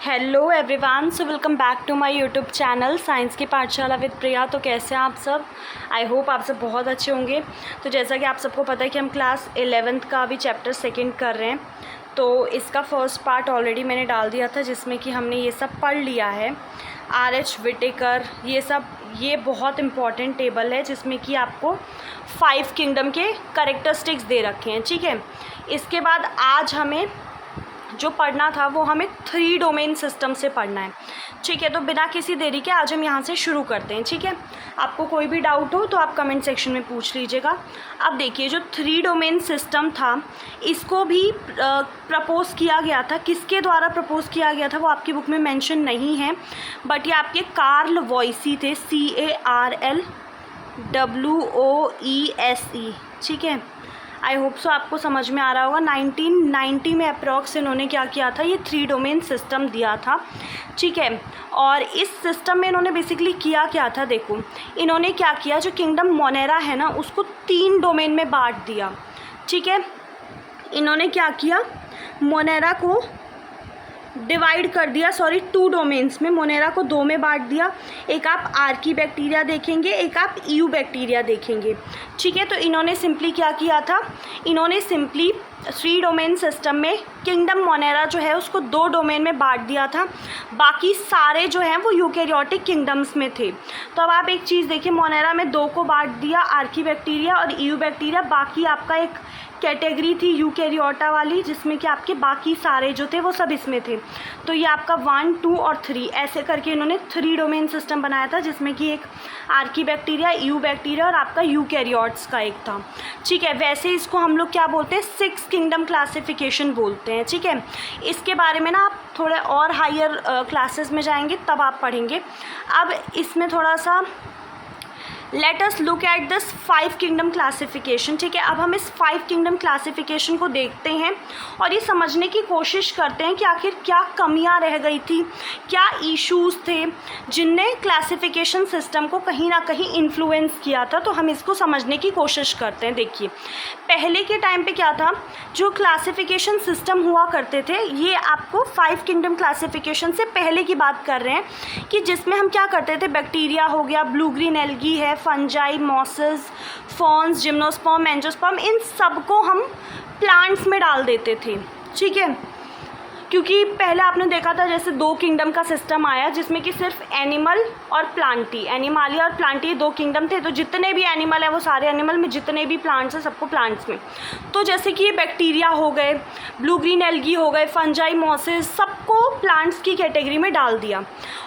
Hello everyone, so welcome back to my YouTube channel science की पाठशाला with प्रिया। तो कैसे हैं आप सब? आई होप आप सब बहुत अच्छे होंगे। तो जैसा कि आप सबको पता है कि हम क्लास 11th का भी चैप्टर सेकंड कर रहे हैं, तो इसका फर्स्ट पार्ट ऑलरेडी मैंने डाल दिया था जिसमें कि हमने ये सब पढ़ लिया है। R.H. विटेकर, ये बहुत इम्पॉर्टेंट टेबल है जिसमें कि आपको 5 किंगडम के कैरेक्टरिस्टिक्स दे रखे हैं। ठीक है, इसके बाद आज हमें जो पढ़ना था वो हमें 3 डोमेन सिस्टम से पढ़ना है। ठीक है, तो बिना किसी देरी के आज हम यहाँ से शुरू करते हैं। ठीक है, आपको कोई भी डाउट हो तो आप कमेंट सेक्शन में पूछ लीजिएगा। अब देखिए, जो 3 डोमेन सिस्टम था इसको भी प्रपोज़ किया गया था। किसके द्वारा प्रपोज़ किया गया था वो आपकी बुक में मेंशन नहीं है, बट ये आपके कार्ल वॉइसी थे, CARLWOESE। ठीक है, आई होप सो आपको समझ में आ रहा होगा। 1990 में अप्रॉक्स इन्होंने क्या किया था, ये 3 डोमेन सिस्टम दिया था। ठीक है, और इस सिस्टम में इन्होंने बेसिकली किया क्या था, देखो इन्होंने क्या किया, जो किंगडम मोनेरा है ना उसको 3 डोमेन में बांट दिया। ठीक है, इन्होंने क्या किया, मोनेरा को डिवाइड कर दिया, 2 डोमेन्स में, मोनेरा को 2 में बांट दिया। एक आप आर्की बैक्टीरिया देखेंगे, एक आप ईयू बैक्टीरिया देखेंगे। ठीक है, तो इन्होंने सिंपली क्या किया था, इन्होंने सिंपली 3 डोमेन सिस्टम में किंगडम मोनेरा जो है उसको 2 डोमेन में बांट दिया था। बाकी सारे जो हैं वो यूकैरियोटिक किंगडम्स में थे। तो अब आप एक चीज़ देखिए, मोनेरा में 2 को बांट दिया, आर्की बैक्टीरिया और ईयू बैक्टीरिया। बाकी आपका एक कैटेगरी थी यूकैरियोटा वाली जिसमें कि आपके बाकी सारे जो थे वो सब इसमें थे। तो ये आपका 1, 2 और 3 ऐसे करके इन्होंने 3 डोमेन सिस्टम बनाया था जिसमें कि एक आर्की बैक्टीरिया, ईयू बैक्टीरिया और आपका यूकैरियोट्स का एक था। ठीक है, वैसे इसको हम लोग क्या बोलते हैं, 6 किंगडम क्लासिफिकेशन बोलते हैं। ठीक है, इसके बारे में ना आप थोड़े और हायर क्लासेस में जाएंगे तब आप पढ़ेंगे। अब इसमें थोड़ा सा let us look at this 5 kingdom classification. ठीक है, अब हम इस 5 किंगडम क्लासिफिकेशन को देखते हैं और ये समझने की कोशिश करते हैं कि आखिर क्या कमियां रह गई थी, क्या इश्यूज थे जिनने क्लासिफिकेशन सिस्टम को कहीं ना कहीं इन्फ्लुएंस किया था। तो हम इसको समझने की कोशिश करते हैं। देखिए, पहले के टाइम पे क्या था, जो क्लासिफिकेशन सिस्टम हुआ करते थे, ये आपको 5 किंगडम क्लासिफिकेशन से पहले की बात कर रहे हैं, कि जिसमें हम क्या करते थे, बैक्टीरिया हो गया, ब्लू ग्रीन एल्गी है, फंजाई, मॉसेस, फॉर्न्स, जिम्नोस्पर्म, एंजियोस्पर्म, इन सबको हम प्लांट्स में डाल देते थे। ठीक है, क्योंकि पहले आपने देखा था जैसे 2 किंगडम का सिस्टम आया जिसमें कि सिर्फ एनिमल और प्लांटी, एनिमालिया और प्लांटी 2 किंगडम थे। तो जितने भी एनिमल है वो सारे एनिमल में, जितने भी प्लांट्स हैं सबको प्लांट्स में। तो जैसे कि ये बैक्टीरिया हो गए, ब्लू ग्रीन एल्गी हो गए, फंजाई, मॉसेस, सबको प्लांट्स की कैटेगरी में डाल दिया।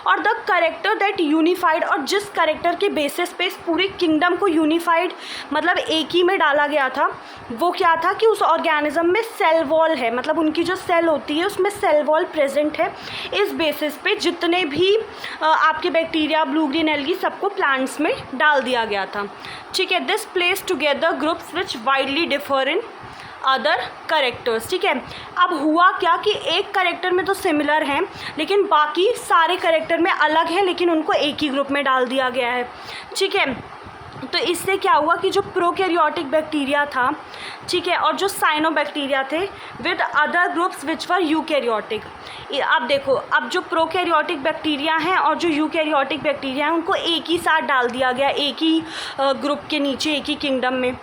और द करेक्टर दैट यूनिफाइड, और जिस करेक्टर के बेसिस पे इस पूरे किंगडम को यूनिफाइड मतलब एक ही में डाला गया था, वो क्या था कि उस ऑर्गेनिज्म में सेल वॉल है, मतलब उनकी जो सेल होती है उसमें सेल वॉल प्रेजेंट है। इस बेसिस पे जितने भी आपके बैक्टीरिया, ब्लू ग्रीन एल्गी, सबको प्लांट्स में डाल दिया गया था। ठीक है, this place together groups which widely differ in other characters. ठीक है, अब हुआ क्या कि एक करेक्टर में तो सिमिलर हैं लेकिन बाकी सारे करेक्टर में अलग हैं, लेकिन उनको एक ही ग्रुप में डाल दिया गया है। ठीक है, तो इससे क्या हुआ कि जो प्रोकैरियोटिक बैक्टीरिया था, ठीक है, और जो साइनोबैक्टीरिया थे with other groups which were eukaryotic. अब देखो, अब जो प्रोकैरियोटिक बैक्टीरिया हैं और जो यूकैरियोटिक बैक्टीरिया हैं उनको एक ही साथ डाल दिया गया, एक ही ग्रुप के नीचे, एक ही किंगडम में।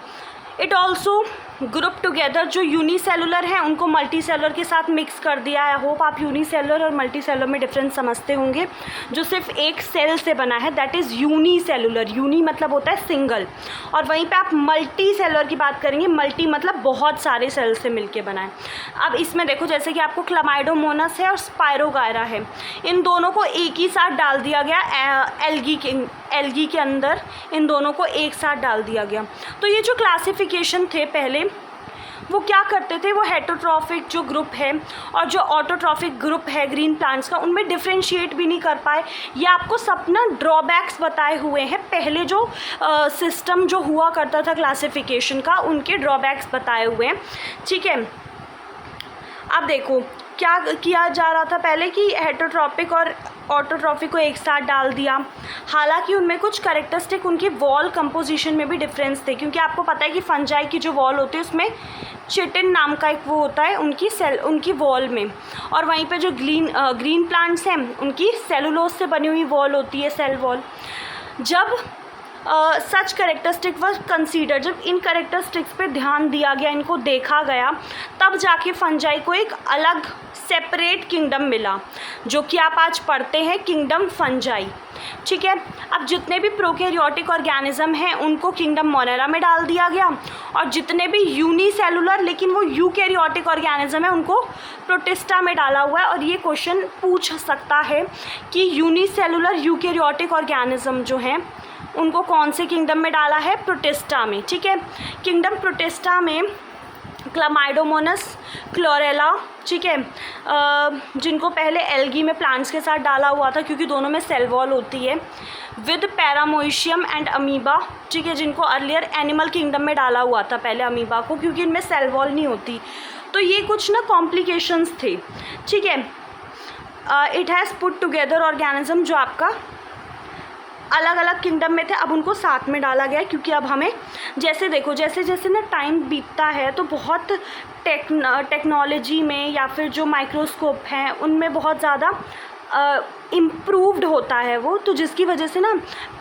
इट ऑल्सो ग्रुप टुगेदर, जो यूनिसेलुलर हैं उनको मल्टीसेलुलर के साथ मिक्स कर दिया है। होप आप यूनिसेलुलर और मल्टीसेलुलर में डिफरेंस समझते होंगे। जो सिर्फ एक सेल से बना है दैट इज़ यूनिसेलुलर, यूनी मतलब होता है सिंगल, और वहीं पे आप मल्टीसेलुलर की बात करेंगे, मल्टी मतलब बहुत सारे सेल से मिलके बना है। अब इसमें देखो, जैसे कि आपको क्लामाइडोमोनास है और स्पायरोगायरा है, इन दोनों को एक ही साथ डाल दिया गया एल्गी के अंदर, इन दोनों को एक साथ डाल दिया गया। तो ये जो क्लासिफिकेशन थे पहले, वो क्या करते थे, वो हेटरोट्रॉफिक जो ग्रुप है और जो ऑटोट्रॉफिक ग्रुप है ग्रीन प्लांट्स का, उनमें डिफ्रेंशिएट भी नहीं कर पाए। ये आपको सब ना ड्रॉबैक्स बताए हुए हैं, पहले जो सिस्टम जो हुआ करता था क्लासिफिकेशन का, उनके ड्रॉबैक्स बताए हुए हैं। ठीक है, अब देखो, क्या किया जा रहा था पहले कि हेटरोट्रॉपिक और ऑटोट्रॉफिक को एक साथ डाल दिया। हालांकि उनमें कुछ कैरेक्टरिस्टिक उनकी वॉल कंपोजिशन में भी डिफरेंस थे, क्योंकि आपको पता है कि फंजाई की जो वॉल होती है उसमें चिटिन नाम का एक वो होता है उनकी वॉल में, और वहीं पे जो ग्रीन प्लांट्स हैं उनकी सेलुलोज से बनी हुई वॉल होती है, सेल वॉल। जब सच कैरेक्टरिस्टिक व कंसीडर, जब इन कैरेक्टरिस्टिक्स पे ध्यान दिया गया, इनको देखा गया, तब जाके फंजाई को एक अलग सेपरेट किंगडम मिला, जो कि आप आज पढ़ते हैं किंगडम फंजाई। ठीक है, अब जितने भी प्रोकैरियोटिक ऑर्गेनिज्म हैं उनको किंगडम मोनेरा में डाल दिया गया, और जितने भी यूनिसेलुलर लेकिन वो यूकैरियोटिक ऑर्गेनिज्म है उनको प्रोटिस्टा में डाला हुआ है। और ये क्वेश्चन पूछ सकता है कि यूनिसेलुलर यूकैरियोटिक ऑर्गेनिज्म जो हैं उनको कौन से किंगडम में डाला है? प्रोटिस्टा में। ठीक है, किंगडम प्रोटिस्टा में क्लामाइडोमोनस, क्लोरेला, ठीक है, जिनको पहले एल्गी में प्लांट्स के साथ डाला हुआ था क्योंकि दोनों में सेल वॉल होती है, विद पैरामोइशियम एंड अमीबा, ठीक है, जिनको अर्लियर एनिमल किंगडम में डाला हुआ था पहले अमीबा को, क्योंकि इनमें सेल वॉल नहीं होती। तो ये कुछ ना कॉम्प्लिकेशंस थे। ठीक है, it has put together organism जो आपका अलग अलग किंगडम में थे, अब उनको साथ में डाला गया, क्योंकि अब हमें जैसे देखो जैसे जैसे ना टाइम बीतता है तो बहुत टेक्नोलॉजी में या फिर जो माइक्रोस्कोप हैं उनमें बहुत ज़्यादा इम्प्रूव्ड होता है वो, तो जिसकी वजह से ना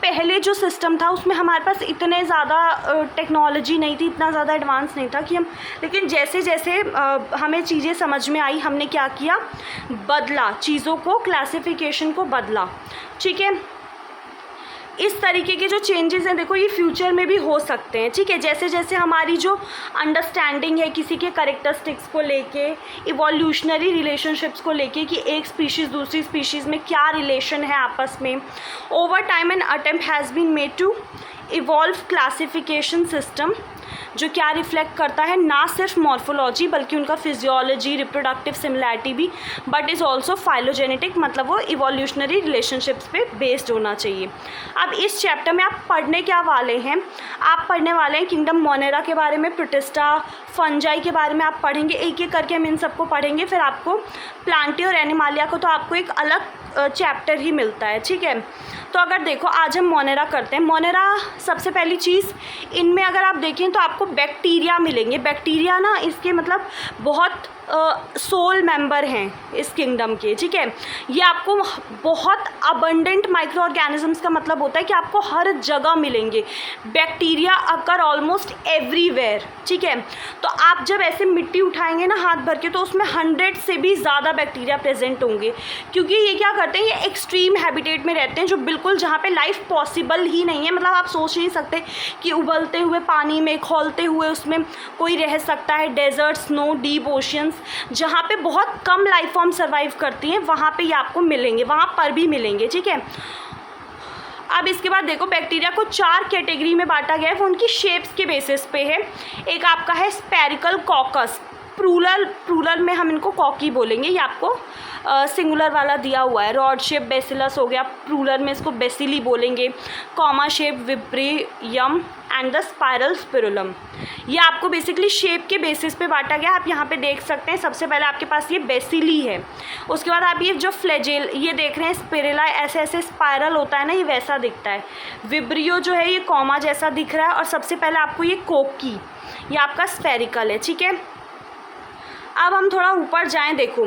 पहले जो सिस्टम था उसमें हमारे पास इतने ज़्यादा टेक्नोलॉजी नहीं थी, इतना ज़्यादा एडवांस नहीं था कि हम, लेकिन जैसे जैसे हमें चीज़ें समझ में आई हमने क्या किया, बदला चीज़ों को, क्लासिफिकेशन को बदला। ठीक है, इस तरीके के जो चेंजेस हैं देखो ये फ्यूचर में भी हो सकते हैं। ठीक है, जैसे जैसे हमारी जो अंडरस्टैंडिंग है किसी के कैरेक्टरिस्टिक्स को लेके, इवोल्यूशनरी रिलेशनशिप्स को लेके कि एक स्पीशीज़ दूसरी स्पीशीज़ में क्या रिलेशन है आपस में, over time an attempt has been made to evolve classification system, जो क्या रिफ्लेक्ट करता है ना सिर्फ मॉर्फोलॉजी बल्कि उनका फिजियोलॉजी, रिप्रोडक्टिव सिमिलैरिटी भी, बट इज़ ऑल्सो फाइलोजेनेटिक, मतलब वो इवोल्यूशनरी रिलेशनशिप्स पे बेस्ड होना चाहिए। अब इस चैप्टर में आप पढ़ने क्या वाले हैं, आप पढ़ने वाले हैं किंगडम मोनेरा के बारे में, प्रोटिस्टा, फंजाई के बारे में आप पढ़ेंगे, एक एक करके हम इन सबको पढ़ेंगे। फिर आपको प्लांटी और एनिमालिया को तो आपको एक अलग चैप्टर ही मिलता है। ठीक है, तो अगर देखो आज हम मोनेरा करते हैं। मोनेरा सबसे पहली चीज़, इनमें अगर आप देखें तो आपको बैक्टीरिया मिलेंगे। बैक्टीरिया ना इसके मतलब बहुत सोल मेंबर हैं इस किंगडम के। ठीक है, ये आपको बहुत अबंडेंट माइक्रो ऑर्गेनिजम्स का मतलब होता है कि आपको हर जगह मिलेंगे। बैक्टीरिया अकर ऑलमोस्ट एवरीवेयर। ठीक है, तो आप जब ऐसे मिट्टी उठाएंगे ना हाथ भर के तो उसमें 100 से भी ज़्यादा बैक्टीरिया प्रेजेंट होंगे, क्योंकि ये क्या करते हैं, ये एक्सट्रीम हैबिटेट में रहते हैं जो बिल्कुल जहाँ पे लाइफ पॉसिबल ही नहीं है। मतलब आप सोच नहीं सकते कि उबलते हुए पानी में, खौलते हुए उसमें कोई रह सकता है। डेजर्ट, स्नो, डीप ओशियंस जहाँ पे बहुत कम लाइफ फॉर्म सर्वाइव करती हैं वहाँ पे ये आपको मिलेंगे, वहाँ पर भी मिलेंगे। ठीक है, अब इसके बाद देखो बैक्टीरिया को 4 कैटेगरी में बांटा गया है, वो उनकी शेप्स के बेसिस पे है। एक आपका है स्पेरिकल कॉकस, प्लूरल में हम इनको कॉकी बोलेंगे, ये आपको सिंगुलर वाला दिया हुआ है। रॉड शेप बेसिलस हो गया, प्लूरल में इसको बेसिली बोलेंगे। Comma shape vibrio and the spiral spirillum, ये आपको बेसिकली शेप के बेसिस पे बांटा गया। आप यहाँ पे देख सकते हैं, सबसे पहले आपके पास ये बेसिली है, उसके बाद आप ये जो फ्लैजेल ये देख रहे हैं स्पिरुला, ऐसे ऐसे स्पाइरल होता है ना, ये वैसा दिखता है। विब्रियो जो है ये कॉमा जैसा दिख रहा है, और सबसे पहले आपको ये कोकी, ये आपका स्फेरिकल है। ठीक है, अब हम थोड़ा ऊपर जाएं। देखो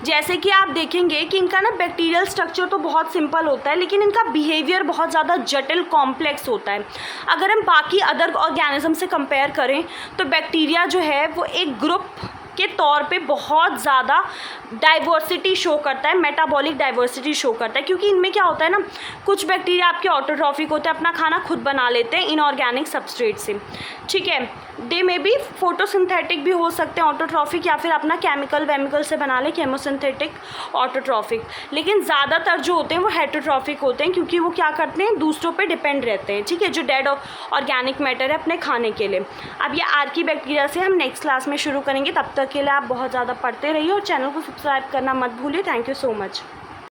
जैसे कि आप देखेंगे कि इनका ना बैक्टीरियल स्ट्रक्चर तो बहुत सिंपल होता है, लेकिन इनका बिहेवियर बहुत ज़्यादा जटिल कॉम्प्लेक्स होता है। अगर हम बाकी अदर ऑर्गेनिज्म से कंपेयर करें तो बैक्टीरिया जो है वो एक ग्रुप के तौर पे बहुत ज़्यादा डाइवर्सिटी शो करता है, मेटाबॉलिक डाइवर्सिटी शो करता है, क्योंकि इनमें क्या होता है ना, कुछ बैक्टीरिया आपके ऑटोट्रॉफिक होते हैं, अपना खाना खुद बना लेते हैं इनऑर्गेनिक सबस्ट्रेट से। ठीक है, दे में भी फोटोसिंथेटिक भी हो सकते हैं ऑटोट्रॉफिक, या फिर अपना केमिकल वेमिकल से बना ले केमोसिंथेटिक ऑटोट्रॉफिक, लेकिन ज़्यादातर जो होते हैं वो हेटरोट्रॉफिक होते हैं, क्योंकि वो क्या करते हैं, दूसरों पे डिपेंड रहते हैं। ठीक है, जो डेड ऑर्गेनिक मैटर है अपने खाने के लिए। अब ये आर्की बैक्टीरिया से हम नेक्स्ट क्लास में शुरू करेंगे, तब तक के लिए आप बहुत ज़्यादा पढ़ते रहिए और चैनल को सब्सक्राइब करना मत भूलिए। Thank you so much.